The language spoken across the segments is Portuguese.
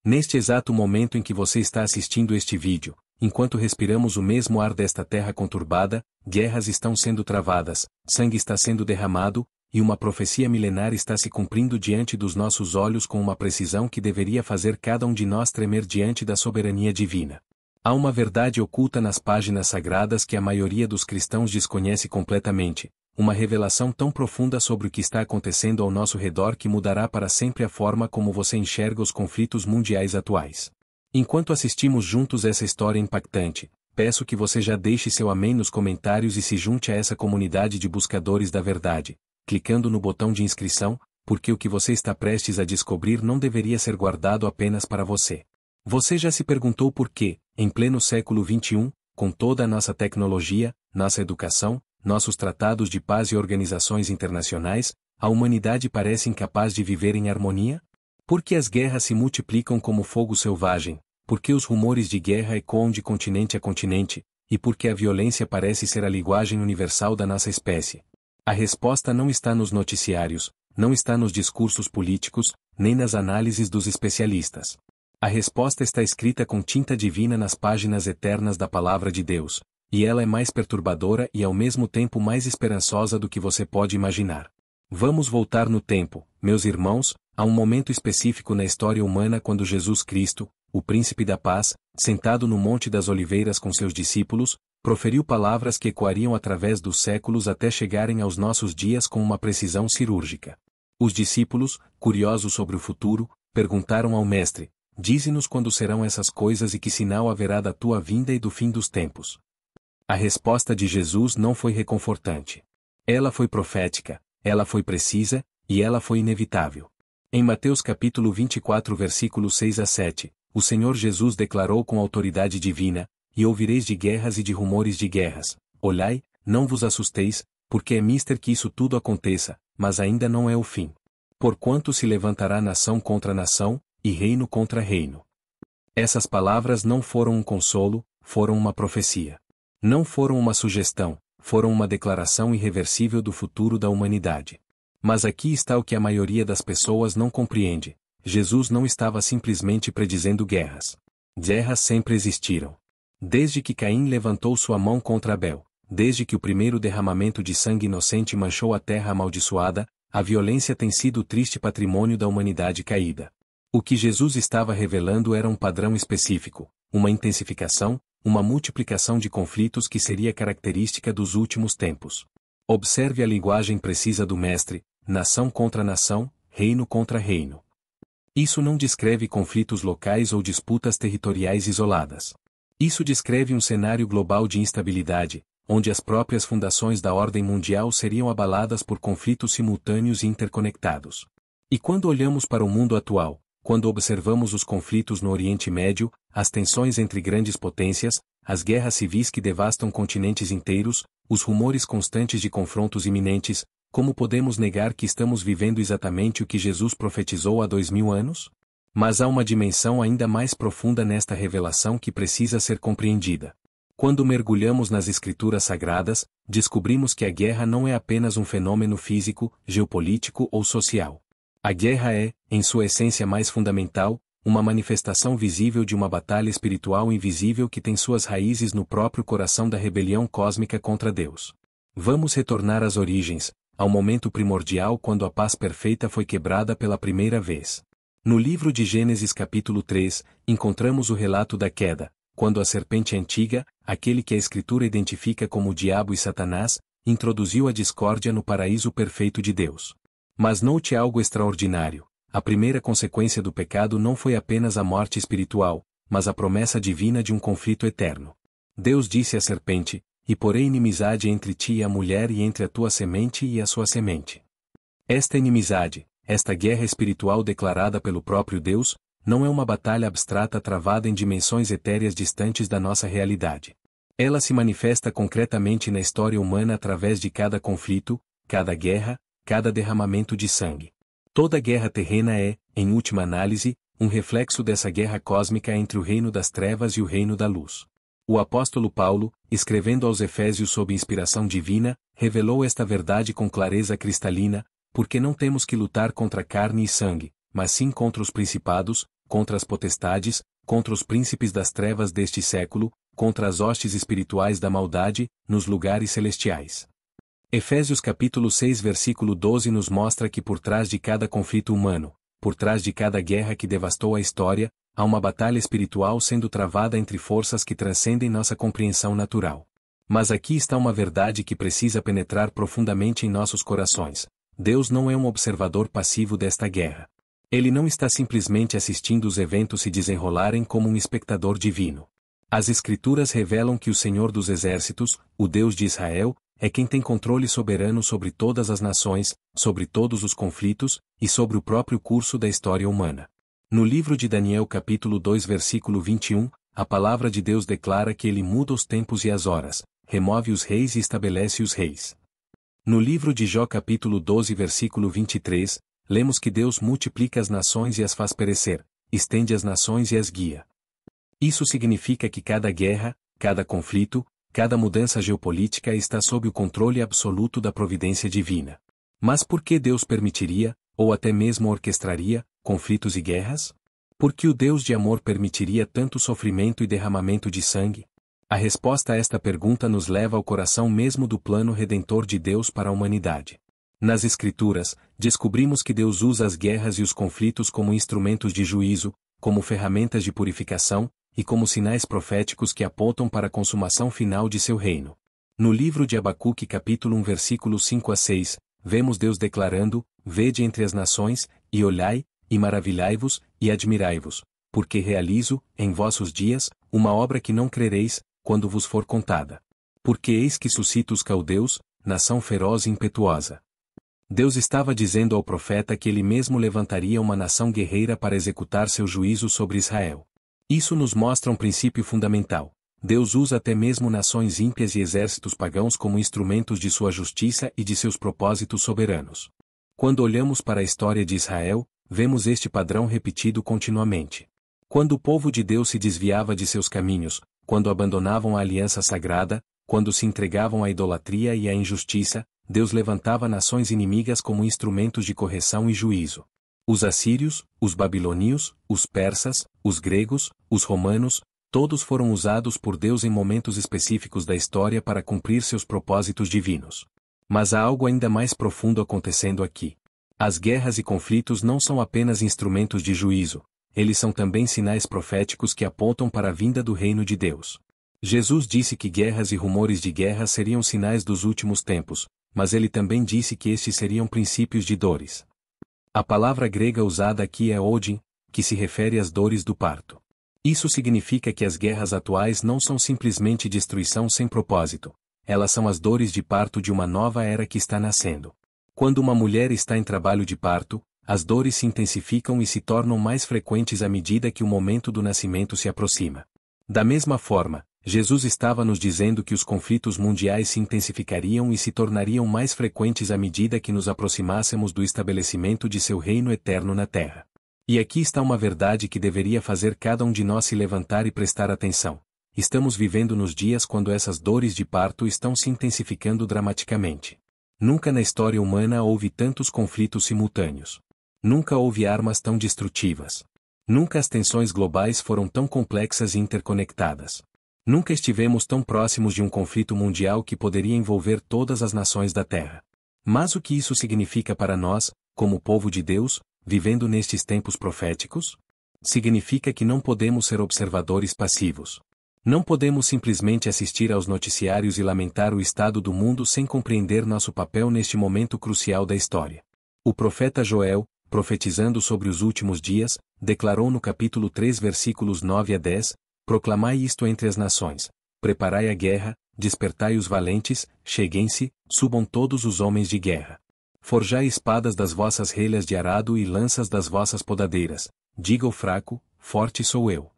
Neste exato momento em que você está assistindo este vídeo, enquanto respiramos o mesmo ar desta terra conturbada, guerras estão sendo travadas, sangue está sendo derramado, e uma profecia milenar está se cumprindo diante dos nossos olhos com uma precisão que deveria fazer cada um de nós tremer diante da soberania divina. Há uma verdade oculta nas páginas sagradas que a maioria dos cristãos desconhece completamente, uma revelação tão profunda sobre o que está acontecendo ao nosso redor que mudará para sempre a forma como você enxerga os conflitos mundiais atuais. Enquanto assistimos juntos essa história impactante, peço que você já deixe seu amém nos comentários e se junte a essa comunidade de buscadores da verdade, clicando no botão de inscrição, porque o que você está prestes a descobrir não deveria ser guardado apenas para você. Você já se perguntou por que, em pleno século XXI, com toda a nossa tecnologia, nossa educação, nossos tratados de paz e organizações internacionais, a humanidade parece incapaz de viver em harmonia? Por que as guerras se multiplicam como fogo selvagem? Por que os rumores de guerra ecoam de continente a continente? E por que a violência parece ser a linguagem universal da nossa espécie? A resposta não está nos noticiários, não está nos discursos políticos, nem nas análises dos especialistas. A resposta está escrita com tinta divina nas páginas eternas da Palavra de Deus, e ela é mais perturbadora e ao mesmo tempo mais esperançosa do que você pode imaginar. Vamos voltar no tempo, meus irmãos, a um momento específico na história humana quando Jesus Cristo, o Príncipe da Paz, sentado no Monte das Oliveiras com seus discípulos, proferiu palavras que ecoariam através dos séculos até chegarem aos nossos dias com uma precisão cirúrgica. Os discípulos, curiosos sobre o futuro, perguntaram ao Mestre: dize-nos quando serão essas coisas e que sinal haverá da tua vinda e do fim dos tempos. A resposta de Jesus não foi reconfortante. Ela foi profética, ela foi precisa, e ela foi inevitável. Em Mateus capítulo 24 versículos 6 a 7, o Senhor Jesus declarou com autoridade divina: e ouvireis de guerras e de rumores de guerras. Olhai, não vos assusteis, porque é mister que isso tudo aconteça, mas ainda não é o fim. Porquanto se levantará nação contra nação, e reino contra reino. Essas palavras não foram um consolo, foram uma profecia. Não foram uma sugestão, foram uma declaração irreversível do futuro da humanidade. Mas aqui está o que a maioria das pessoas não compreende: Jesus não estava simplesmente predizendo guerras. Guerras sempre existiram. Desde que Caim levantou sua mão contra Abel, desde que o primeiro derramamento de sangue inocente manchou a terra amaldiçoada, a violência tem sido o triste patrimônio da humanidade caída. O que Jesus estava revelando era um padrão específico, uma intensificação, uma multiplicação de conflitos que seria característica dos últimos tempos. Observe a linguagem precisa do Mestre: nação contra nação, reino contra reino. Isso não descreve conflitos locais ou disputas territoriais isoladas. Isso descreve um cenário global de instabilidade, onde as próprias fundações da ordem mundial seriam abaladas por conflitos simultâneos e interconectados. E quando olhamos para o mundo atual, quando observamos os conflitos no Oriente Médio, as tensões entre grandes potências, as guerras civis que devastam continentes inteiros, os rumores constantes de confrontos iminentes, como podemos negar que estamos vivendo exatamente o que Jesus profetizou há 2000 anos? Mas há uma dimensão ainda mais profunda nesta revelação que precisa ser compreendida. Quando mergulhamos nas Escrituras Sagradas, descobrimos que a guerra não é apenas um fenômeno físico, geopolítico ou social. A guerra é, em sua essência mais fundamental, uma manifestação visível de uma batalha espiritual invisível que tem suas raízes no próprio coração da rebelião cósmica contra Deus. Vamos retornar às origens, ao momento primordial quando a paz perfeita foi quebrada pela primeira vez. No livro de Gênesis capítulo 3, encontramos o relato da queda, quando a serpente antiga, aquele que a Escritura identifica como o diabo e Satanás, introduziu a discórdia no paraíso perfeito de Deus. Mas note algo extraordinário: a primeira consequência do pecado não foi apenas a morte espiritual, mas a promessa divina de um conflito eterno. Deus disse à serpente: e porei inimizade entre ti e a mulher e entre a tua semente e a sua semente. Esta inimizade, esta guerra espiritual declarada pelo próprio Deus, não é uma batalha abstrata travada em dimensões etéreas distantes da nossa realidade. Ela se manifesta concretamente na história humana através de cada conflito, cada guerra, cada derramamento de sangue. Toda guerra terrena é, em última análise, um reflexo dessa guerra cósmica entre o reino das trevas e o reino da luz. O apóstolo Paulo, escrevendo aos Efésios sob inspiração divina, revelou esta verdade com clareza cristalina: porque não temos que lutar contra carne e sangue, mas sim contra os principados, contra as potestades, contra os príncipes das trevas deste século, contra as hostes espirituais da maldade, nos lugares celestiais. Efésios capítulo 6 versículo 12 nos mostra que por trás de cada conflito humano, por trás de cada guerra que devastou a história, há uma batalha espiritual sendo travada entre forças que transcendem nossa compreensão natural. Mas aqui está uma verdade que precisa penetrar profundamente em nossos corações. Deus não é um observador passivo desta guerra. Ele não está simplesmente assistindo os eventos se desenrolarem como um espectador divino. As Escrituras revelam que o Senhor dos Exércitos, o Deus de Israel, é quem tem controle soberano sobre todas as nações, sobre todos os conflitos, e sobre o próprio curso da história humana. No livro de Daniel capítulo 2 versículo 21, a palavra de Deus declara que ele muda os tempos e as horas, remove os reis e estabelece os reis. No livro de Jó capítulo 12 versículo 23, lemos que Deus multiplica as nações e as faz perecer, estende as nações e as guia. Isso significa que cada guerra, cada conflito, cada mudança geopolítica está sob o controle absoluto da providência divina. Mas por que Deus permitiria, ou até mesmo orquestraria, conflitos e guerras? Por que o Deus de amor permitiria tanto sofrimento e derramamento de sangue? A resposta a esta pergunta nos leva ao coração mesmo do plano redentor de Deus para a humanidade. Nas Escrituras, descobrimos que Deus usa as guerras e os conflitos como instrumentos de juízo, como ferramentas de purificação, e como sinais proféticos que apontam para a consumação final de seu reino. No livro de Abacuque capítulo 1 versículos 5 a 6, vemos Deus declarando: Vede entre as nações, e olhai, e maravilhai-vos, e admirai-vos, porque realizo, em vossos dias, uma obra que não crereis, quando vos for contada. Porque eis que suscito os caldeus, nação feroz e impetuosa. Deus estava dizendo ao profeta que ele mesmo levantaria uma nação guerreira para executar seu juízo sobre Israel. Isso nos mostra um princípio fundamental. Deus usa até mesmo nações ímpias e exércitos pagãos como instrumentos de sua justiça e de seus propósitos soberanos. Quando olhamos para a história de Israel, vemos este padrão repetido continuamente. Quando o povo de Deus se desviava de seus caminhos, quando abandonavam a aliança sagrada, quando se entregavam à idolatria e à injustiça, Deus levantava nações inimigas como instrumentos de correção e juízo. Os assírios, os babilônios, os persas, os gregos, os romanos, todos foram usados por Deus em momentos específicos da história para cumprir seus propósitos divinos. Mas há algo ainda mais profundo acontecendo aqui. As guerras e conflitos não são apenas instrumentos de juízo, eles são também sinais proféticos que apontam para a vinda do reino de Deus. Jesus disse que guerras e rumores de guerra seriam sinais dos últimos tempos, mas ele também disse que estes seriam princípios de dores. A palavra grega usada aqui é odin, que se refere às dores do parto. Isso significa que as guerras atuais não são simplesmente destruição sem propósito, elas são as dores de parto de uma nova era que está nascendo. Quando uma mulher está em trabalho de parto, as dores se intensificam e se tornam mais frequentes à medida que o momento do nascimento se aproxima. Da mesma forma, Jesus estava nos dizendo que os conflitos mundiais se intensificariam e se tornariam mais frequentes à medida que nos aproximássemos do estabelecimento de seu reino eterno na terra. E aqui está uma verdade que deveria fazer cada um de nós se levantar e prestar atenção. Estamos vivendo nos dias quando essas dores de parto estão se intensificando dramaticamente. Nunca na história humana houve tantos conflitos simultâneos. Nunca houve armas tão destrutivas. Nunca as tensões globais foram tão complexas e interconectadas. Nunca estivemos tão próximos de um conflito mundial que poderia envolver todas as nações da Terra. Mas o que isso significa para nós, como povo de Deus, vivendo nestes tempos proféticos? Significa que não podemos ser observadores passivos. Não podemos simplesmente assistir aos noticiários e lamentar o estado do mundo sem compreender nosso papel neste momento crucial da história. O profeta Joel, profetizando sobre os últimos dias, declarou no capítulo 3 versículos 9 a 10, Proclamai isto entre as nações, preparai a guerra, despertai os valentes, cheguem-se, subam todos os homens de guerra. Forjai espadas das vossas relhas de arado e lanças das vossas podadeiras, diga o fraco, forte sou eu.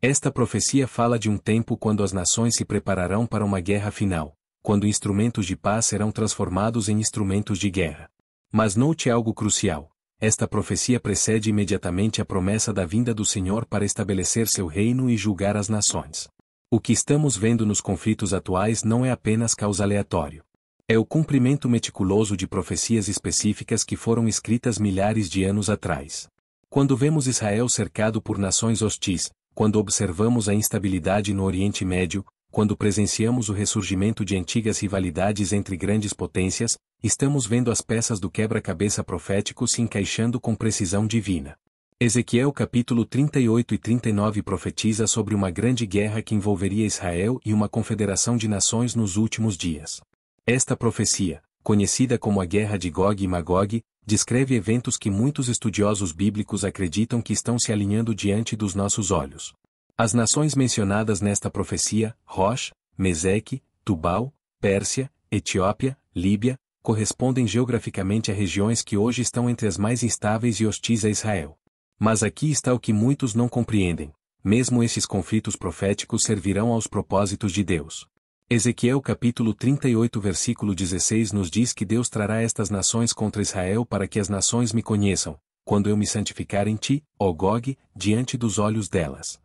Esta profecia fala de um tempo quando as nações se prepararão para uma guerra final, quando instrumentos de paz serão transformados em instrumentos de guerra. Mas note algo crucial. Esta profecia precede imediatamente a promessa da vinda do Senhor para estabelecer seu reino e julgar as nações. O que estamos vendo nos conflitos atuais não é apenas caos aleatório. É o cumprimento meticuloso de profecias específicas que foram escritas milhares de anos atrás. Quando vemos Israel cercado por nações hostis, quando observamos a instabilidade no Oriente Médio, quando presenciamos o ressurgimento de antigas rivalidades entre grandes potências, estamos vendo as peças do quebra-cabeça profético se encaixando com precisão divina. Ezequiel capítulo 38 e 39 profetiza sobre uma grande guerra que envolveria Israel e uma confederação de nações nos últimos dias. Esta profecia, conhecida como a Guerra de Gog e Magog, descreve eventos que muitos estudiosos bíblicos acreditam que estão se alinhando diante dos nossos olhos. As nações mencionadas nesta profecia, Rosh, Meseque, Tubal, Pérsia, Etiópia, Líbia, correspondem geograficamente a regiões que hoje estão entre as mais instáveis e hostis a Israel. Mas aqui está o que muitos não compreendem: mesmo esses conflitos proféticos servirão aos propósitos de Deus. Ezequiel capítulo 38 versículo 16 nos diz que Deus trará estas nações contra Israel para que as nações me conheçam, quando eu me santificar em ti, ó Gog, diante dos olhos delas.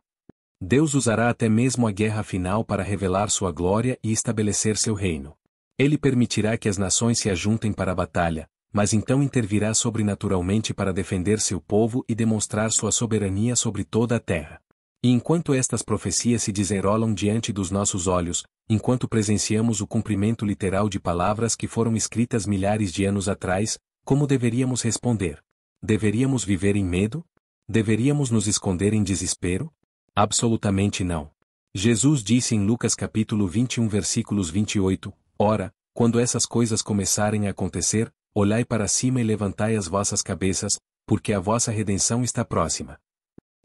Deus usará até mesmo a guerra final para revelar sua glória e estabelecer seu reino. Ele permitirá que as nações se ajuntem para a batalha, mas então intervirá sobrenaturalmente para defender seu povo e demonstrar sua soberania sobre toda a terra. E enquanto estas profecias se desenrolam diante dos nossos olhos, enquanto presenciamos o cumprimento literal de palavras que foram escritas milhares de anos atrás, como deveríamos responder? Deveríamos viver em medo? Deveríamos nos esconder em desespero? Absolutamente não. Jesus disse em Lucas capítulo 21 versículos 28, Ora, quando essas coisas começarem a acontecer, olhai para cima e levantai as vossas cabeças, porque a vossa redenção está próxima.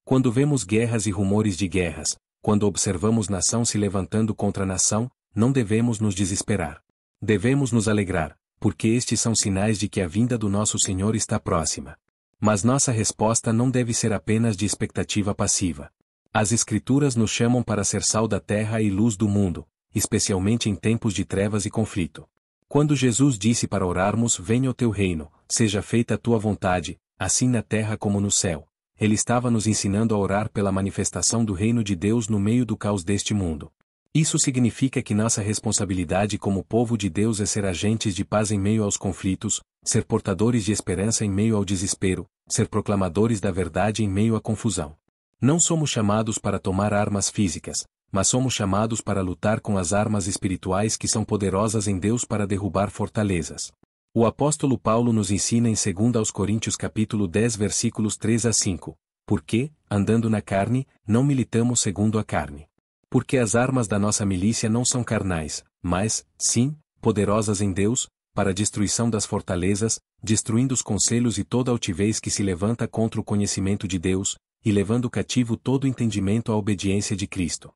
Quando vemos guerras e rumores de guerras, quando observamos nação se levantando contra nação, não devemos nos desesperar. Devemos nos alegrar, porque estes são sinais de que a vinda do nosso Senhor está próxima. Mas nossa resposta não deve ser apenas de expectativa passiva. As Escrituras nos chamam para ser sal da terra e luz do mundo, especialmente em tempos de trevas e conflito. Quando Jesus disse para orarmos: venha o teu reino, seja feita a tua vontade, assim na terra como no céu, ele estava nos ensinando a orar pela manifestação do reino de Deus no meio do caos deste mundo. Isso significa que nossa responsabilidade como povo de Deus é ser agentes de paz em meio aos conflitos, ser portadores de esperança em meio ao desespero, ser proclamadores da verdade em meio à confusão. Não somos chamados para tomar armas físicas, mas somos chamados para lutar com as armas espirituais que são poderosas em Deus para derrubar fortalezas. O apóstolo Paulo nos ensina em 2 aos Coríntios capítulo 10 versículos 3 a 5, porque, andando na carne, não militamos segundo a carne. Porque as armas da nossa milícia não são carnais, mas, sim, poderosas em Deus, para a destruição das fortalezas, destruindo os conselhos e toda altivez que se levanta contra o conhecimento de Deus, e levando cativo todo o entendimento à obediência de Cristo.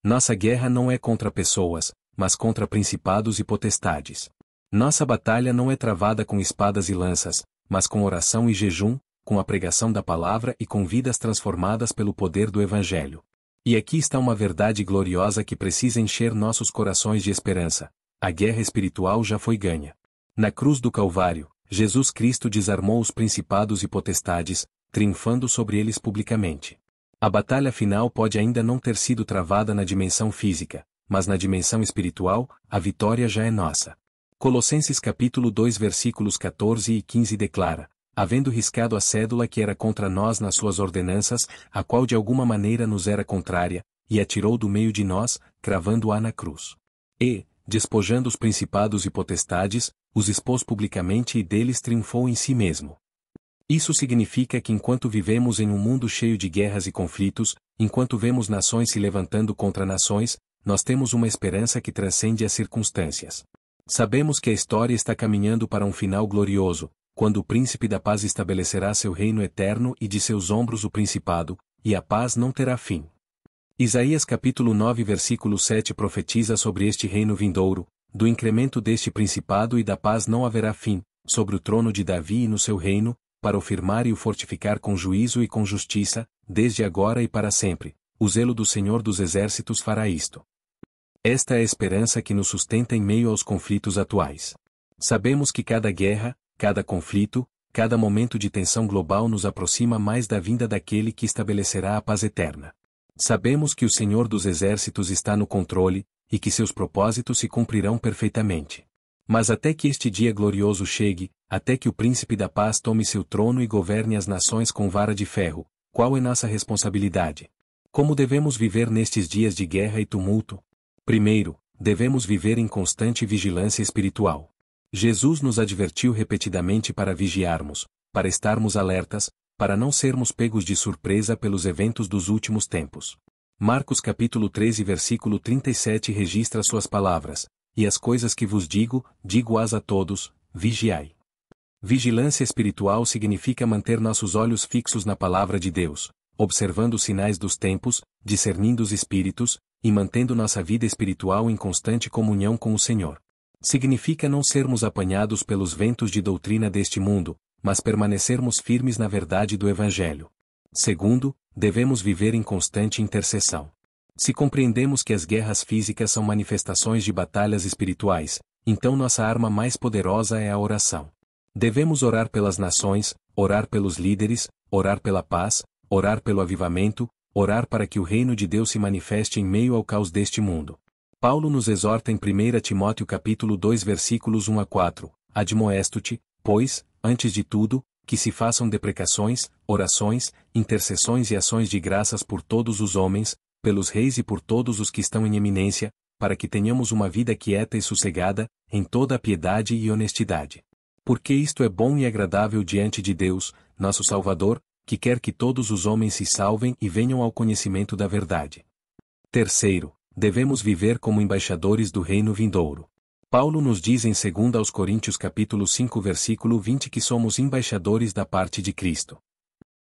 Nossa guerra não é contra pessoas, mas contra principados e potestades. Nossa batalha não é travada com espadas e lanças, mas com oração e jejum, com a pregação da palavra e com vidas transformadas pelo poder do Evangelho. E aqui está uma verdade gloriosa que precisa encher nossos corações de esperança: a guerra espiritual já foi ganha. Na cruz do Calvário, Jesus Cristo desarmou os principados e potestades, triunfando sobre eles publicamente. A batalha final pode ainda não ter sido travada na dimensão física, mas na dimensão espiritual, a vitória já é nossa. Colossenses capítulo 2 versículos 14 e 15 declara: havendo riscado a cédula que era contra nós nas suas ordenanças, a qual de alguma maneira nos era contrária, e a tirou do meio de nós, cravando-a na cruz. E, despojando os principados e potestades, os expôs publicamente e deles triunfou em si mesmo. Isso significa que enquanto vivemos em um mundo cheio de guerras e conflitos, enquanto vemos nações se levantando contra nações, nós temos uma esperança que transcende as circunstâncias. Sabemos que a história está caminhando para um final glorioso, quando o Príncipe da Paz estabelecerá seu reino eterno e de seus ombros o principado, e a paz não terá fim. Isaías capítulo 9 versículo 7 profetiza sobre este reino vindouro: do incremento deste principado e da paz não haverá fim, sobre o trono de Davi e no seu reino, para o firmar e o fortificar com juízo e com justiça, desde agora e para sempre. O zelo do Senhor dos Exércitos fará isto. Esta é a esperança que nos sustenta em meio aos conflitos atuais. Sabemos que cada guerra, cada conflito, cada momento de tensão global nos aproxima mais da vinda daquele que estabelecerá a paz eterna. Sabemos que o Senhor dos Exércitos está no controle, e que seus propósitos se cumprirão perfeitamente. Mas até que este dia glorioso chegue, até que o príncipe da paz tome seu trono e governe as nações com vara de ferro, qual é nossa responsabilidade? Como devemos viver nestes dias de guerra e tumulto? Primeiro, devemos viver em constante vigilância espiritual. Jesus nos advertiu repetidamente para vigiarmos, para estarmos alertas, para não sermos pegos de surpresa pelos eventos dos últimos tempos. Marcos capítulo 13 versículo 37 registra suas palavras: "E as coisas que vos digo, digo-as a todos, vigiai." Vigilância espiritual significa manter nossos olhos fixos na palavra de Deus, observando os sinais dos tempos, discernindo os espíritos, e mantendo nossa vida espiritual em constante comunhão com o Senhor. Significa não sermos apanhados pelos ventos de doutrina deste mundo, mas permanecermos firmes na verdade do Evangelho. Segundo, devemos viver em constante intercessão. Se compreendemos que as guerras físicas são manifestações de batalhas espirituais, então nossa arma mais poderosa é a oração. Devemos orar pelas nações, orar pelos líderes, orar pela paz, orar pelo avivamento, orar para que o reino de Deus se manifeste em meio ao caos deste mundo. Paulo nos exorta em 1 Timóteo capítulo 2 versículos 1 a 4, "Admoesto-te, pois, antes de tudo, que se façam deprecações, orações, intercessões e ações de graças por todos os homens, pelos reis e por todos os que estão em eminência, para que tenhamos uma vida quieta e sossegada, em toda a piedade e honestidade. Porque isto é bom e agradável diante de Deus, nosso Salvador, que quer que todos os homens se salvem e venham ao conhecimento da verdade." Terceiro, devemos viver como embaixadores do reino vindouro. Paulo nos diz em 2 aos Coríntios capítulo 5 versículo 20 que somos embaixadores da parte de Cristo.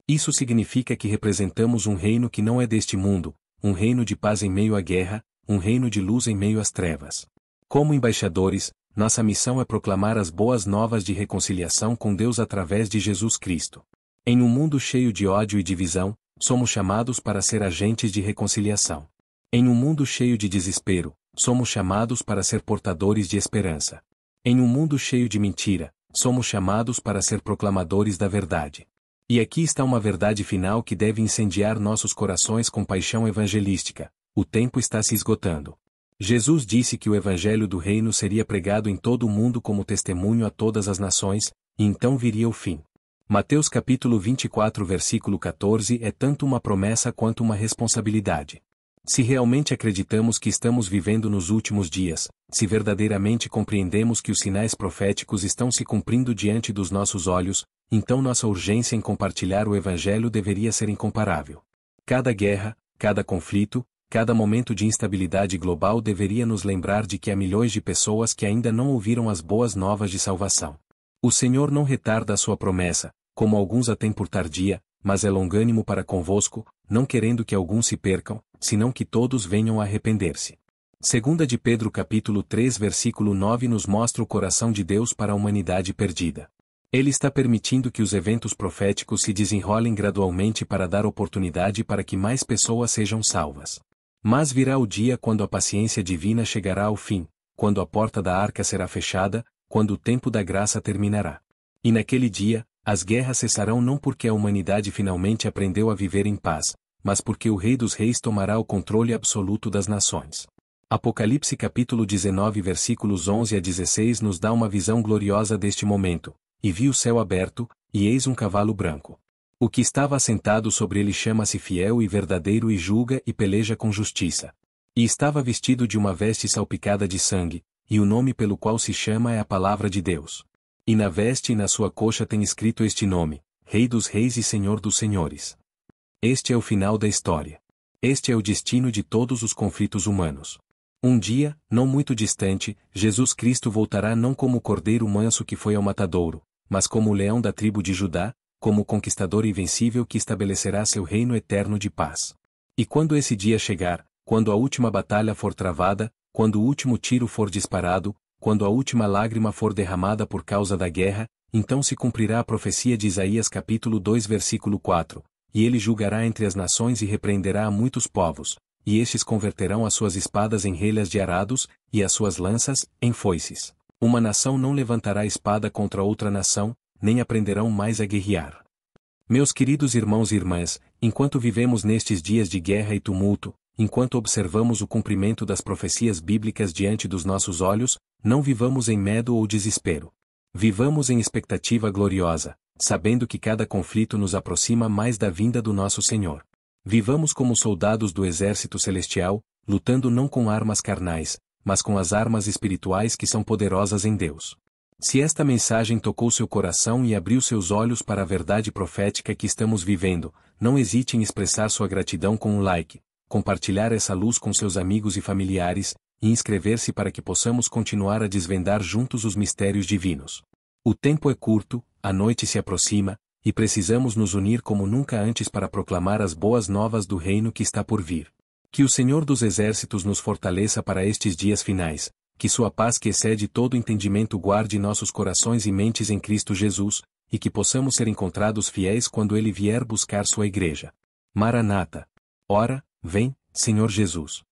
Isso significa que representamos um reino que não é deste mundo, um reino de paz em meio à guerra, um reino de luz em meio às trevas. Como embaixadores, nossa missão é proclamar as boas novas de reconciliação com Deus através de Jesus Cristo. Em um mundo cheio de ódio e divisão, somos chamados para ser agentes de reconciliação. Em um mundo cheio de desespero, somos chamados para ser portadores de esperança. Em um mundo cheio de mentira, somos chamados para ser proclamadores da verdade. E aqui está uma verdade final que deve incendiar nossos corações com paixão evangelística: o tempo está se esgotando. Jesus disse que o evangelho do reino seria pregado em todo o mundo como testemunho a todas as nações, e então viria o fim. Mateus capítulo 24 versículo 14 é tanto uma promessa quanto uma responsabilidade. Se realmente acreditamos que estamos vivendo nos últimos dias, se verdadeiramente compreendemos que os sinais proféticos estão se cumprindo diante dos nossos olhos, então nossa urgência em compartilhar o Evangelho deveria ser incomparável. Cada guerra, cada conflito, cada momento de instabilidade global deveria nos lembrar de que há milhões de pessoas que ainda não ouviram as boas novas de salvação. O Senhor não retarda a sua promessa, como alguns a têm por tardia, mas é longânimo para convosco, não querendo que alguns se percam, senão que todos venham a arrepender-se. 2 de Pedro capítulo 3 versículo 9 nos mostra o coração de Deus para a humanidade perdida. Ele está permitindo que os eventos proféticos se desenrolem gradualmente para dar oportunidade para que mais pessoas sejam salvas. Mas virá o dia quando a paciência divina chegará ao fim, quando a porta da arca será fechada, quando o tempo da graça terminará. E naquele dia, as guerras cessarão não porque a humanidade finalmente aprendeu a viver em paz, mas porque o Rei dos Reis tomará o controle absoluto das nações. Apocalipse capítulo 19 versículos 11 a 16 nos dá uma visão gloriosa deste momento. "E vi o céu aberto, e eis um cavalo branco. O que estava assentado sobre ele chama-se Fiel e Verdadeiro e julga e peleja com justiça. E estava vestido de uma veste salpicada de sangue, e o nome pelo qual se chama é a Palavra de Deus. E na veste e na sua coxa tem escrito este nome: Rei dos Reis e Senhor dos Senhores." Este é o final da história. Este é o destino de todos os conflitos humanos. Um dia, não muito distante, Jesus Cristo voltará não como o cordeiro manso que foi ao matadouro, mas como o leão da tribo de Judá, como o conquistador invencível que estabelecerá seu reino eterno de paz. E quando esse dia chegar, quando a última batalha for travada, quando o último tiro for disparado, quando a última lágrima for derramada por causa da guerra, então se cumprirá a profecia de Isaías capítulo 2 versículo 4, "E ele julgará entre as nações e repreenderá a muitos povos, e estes converterão as suas espadas em relhas de arados, e as suas lanças, em foices. Uma nação não levantará espada contra outra nação, nem aprenderão mais a guerrear." Meus queridos irmãos e irmãs, enquanto vivemos nestes dias de guerra e tumulto, enquanto observamos o cumprimento das profecias bíblicas diante dos nossos olhos, não vivamos em medo ou desespero. Vivamos em expectativa gloriosa, sabendo que cada conflito nos aproxima mais da vinda do nosso Senhor. Vivamos como soldados do exército celestial, lutando não com armas carnais, mas com as armas espirituais que são poderosas em Deus. Se esta mensagem tocou seu coração e abriu seus olhos para a verdade profética que estamos vivendo, não hesite em expressar sua gratidão com um like, compartilhar essa luz com seus amigos e familiares, e inscrever-se para que possamos continuar a desvendar juntos os mistérios divinos. O tempo é curto, a noite se aproxima, e precisamos nos unir como nunca antes para proclamar as boas novas do reino que está por vir. Que o Senhor dos Exércitos nos fortaleça para estes dias finais, que sua paz que excede todo entendimento guarde nossos corações e mentes em Cristo Jesus, e que possamos ser encontrados fiéis quando Ele vier buscar sua igreja. Maranata. Ora, vem, Senhor Jesus.